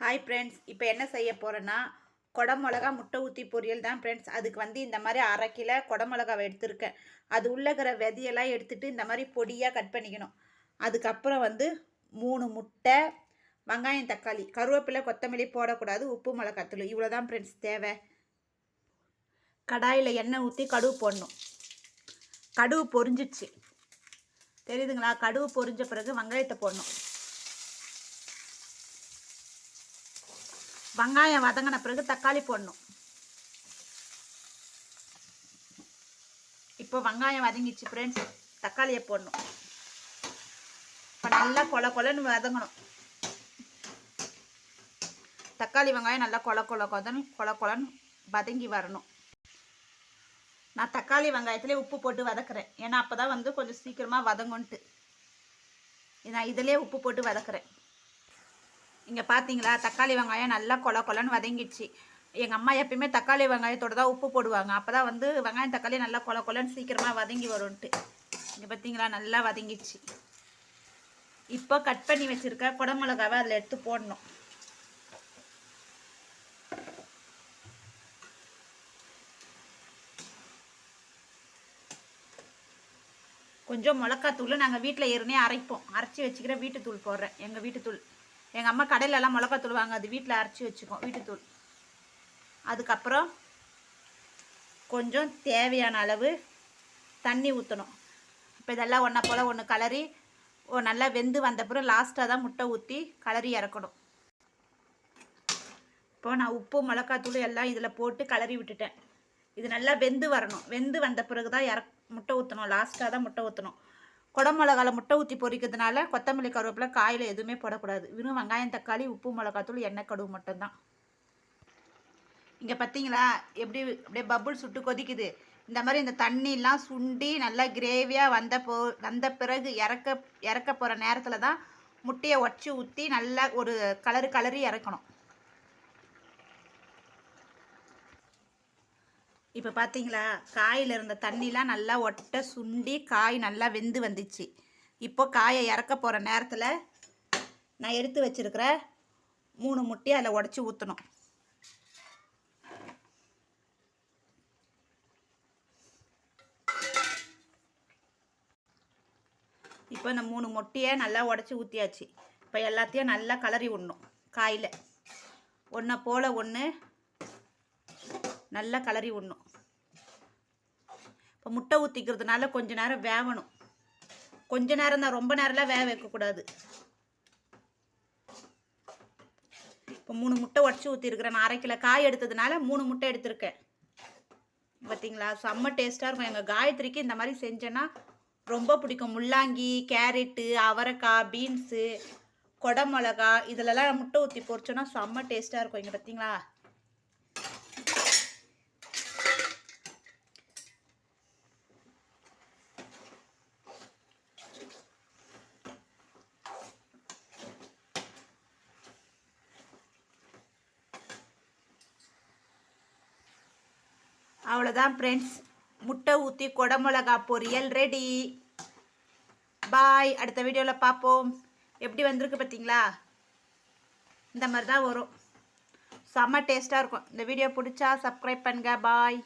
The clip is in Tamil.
ஹாய் ஃப்ரெண்ட்ஸ், இப்போ என்ன செய்ய போகிறேன்னா குடமிளகா முட்டை ஊற்றி பொரியல் தான் ஃப்ரெண்ட்ஸ். அதுக்கு இந்த மாதிரி 1/2 கிலோ குடமிளகாவை எடுத்திருக்கேன். அது உள்ளக்கிற விதையெல்லாம் எடுத்துகிட்டு இந்த மாதிரி பொடியாக கட் பண்ணிக்கணும். அதுக்கப்புறம் 3 முட்டை, வெங்காயம், தக்காளி, கருவேப்பிலை, கொத்தமல்லி போடக்கூடாது, உப்பு, மிளகாத்தூள், இவ்வளோ தான் ஃப்ரெண்ட்ஸ் தேவை. கடாயில் எண்ணெய் ஊற்றி கடுகு போடணும். கடுகு பொரிஞ்சிச்சு தெரியுதுங்களா? கடுகு பொரிஞ்ச பிறகு வெங்காயத்தை போடணும். வெங்காயம் வதங்கின பிறகு தக்காளி போடணும். இப்போ வெங்காயம் வதங்கிச்சு ஃப்ரெண்ட்ஸ், தக்காளியை போடணும். இப்போ நல்லா கொலன்னு வதங்கணும். தக்காளி வெங்காயம் நல்லா கொலன்னு வதங்கி வரணும். நான் தக்காளி வெங்காயத்திலே உப்பு போட்டு வதக்குறேன். ஏன்னா அப்போ தான் கொஞ்சம் சீக்கிரமாக வதங்குன்ட்டு நான் இதிலே உப்பு போட்டு வதக்குறேன். இங்கே பார்த்தீங்களா, தக்காளி வெங்காயம் நல்லா கொலன்னு வதங்கிடுச்சு. எங்கள் அம்மா எப்பயுமே தக்காளி வெங்காயத்தோடு தான் உப்பு போடுவாங்க. அப்போ தான் வெங்காயம் தக்காளி நல்லா கொலன்னு சீக்கிரமாக வதங்கி வரும்ன்ட்டு. இங்கே பார்த்தீங்களா, நல்லா வதங்கிடுச்சு. இப்போ கட் பண்ணி வச்சுருக்க குடமிளகாவை அதில் எடுத்து போடணும். கொஞ்சம் மிளகாத்தூள் நாங்கள் வீட்டில் ஏற்கனவே அரைப்போம். அரைச்சி வச்சுக்கிற வீட்டுத்தூள் போடுறேன். எங்கள் வீட்டுத்தூள். எங்கள் அம்மா கடையிலலாம் மிளகாத்தூள் வாங்க, அது வீட்டில் அரைச்சி வச்சுக்கோம், வீட்டுத்தூள். அதுக்கப்புறம் கொஞ்சம் தேவையான அளவு தண்ணி ஊற்றணும். இப்போ இதெல்லாம் ஒன்றா போல் ஒன்று கலரி நல்லா வெந்து வந்தப்புறம் லாஸ்ட்டாக தான் முட்டை ஊற்றி கலரி இறக்கணும். இப்போ நான் உப்பு, மிளகாத்தூள் எல்லாம் இதில் போட்டு கலரி விட்டுட்டேன். இது நல்லா வெந்து வரணும். வெந்து வந்த பிறகு தான் முட்டை ஊற்றணும். லாஸ்ட்டாக தான் முட்டை ஊற்றணும். குடமிளகால முட்டை ஊற்றி பொரிக்கிறதுனால கொத்தமல்லி, கருவேப்பிலை, காயில் எதுவுமே போடக்கூடாது. வெறும் வெங்காயம், தக்காளி, உப்பு, மிளகாத்தூள், எண்ணெய், கடுகு மட்டும்தான். இங்கே பார்த்தீங்களா அப்படியே பபுள் சுட்டு கொதிக்குது. இந்த மாதிரி இந்த தண்ணிலாம் சுண்டி நல்லா கிரேவியாக வந்த பிறகு இறக்க போகிற நேரத்தில் தான் முட்டையை உடச்சி ஊற்றி நல்லா ஒரு கலரி இறக்கணும். இப்போ பார்த்தீங்களா, காயில் இருந்த தண்ணிலாம் நல்லா ஒட்ட சுண்டி காய் நல்லா வெந்து வந்துச்சு. இப்போ காயை இறக்க போகிற நேரத்தில் நான் எடுத்து வச்சுருக்கிற 3 முட்டையை அதில் உடச்சி ஊற்றணும். இப்போ இந்த 3 முட்டையை நல்லா உடச்சி ஊற்றியாச்சு. இப்போ எல்லாத்தையும் நல்லா கலரி விடணும். காயில் ஒன்றை போல் ஒன்று நல்லா கலரி விடணும். இப்போ முட்டை ஊற்றிக்கிறதுனால கொஞ்ச நேரம் வேகணும். கொஞ்ச நேரம் தான், ரொம்ப நேரம்லாம் வேக வைக்கக்கூடாது. இப்போ 3 முட்டை உடச்சி ஊற்றிருக்கிறேன். நான் 1/2 கிலோ காய் எடுத்ததுனால 3 முட்டை எடுத்திருக்கேன். பார்த்தீங்களா, செம்ம டேஸ்ட்டாக இருக்கும். எங்கள் காயத்ரிக்கு இந்த மாதிரி செஞ்சேன்னா ரொம்ப பிடிக்கும். முள்ளாங்கி, கேரட்டு, அவரைக்காய், பீன்ஸு, குடமிளகா இதிலெல்லாம் முட்டை ஊற்றி பொரிச்சோன்னா செம்ம டேஸ்ட்டாக இருக்கும். இங்கே பார்த்தீங்களா, அவ்வளோதான் ஃப்ரெண்ட்ஸ். முட்டை ஊற்றி குடமிளகா பொரியல் ரெடி. பாய். அடுத்த வீடியோவில் பார்ப்போம். எப்படி வந்திருக்கு பார்த்தீங்களா? இந்த மாதிரி தான் வரும். செம்ம டேஸ்ட்டாக இருக்கும். இந்த வீடியோ பிடிச்சா சப்ஸ்கிரைப் பண்ணுங்கள். பாய்.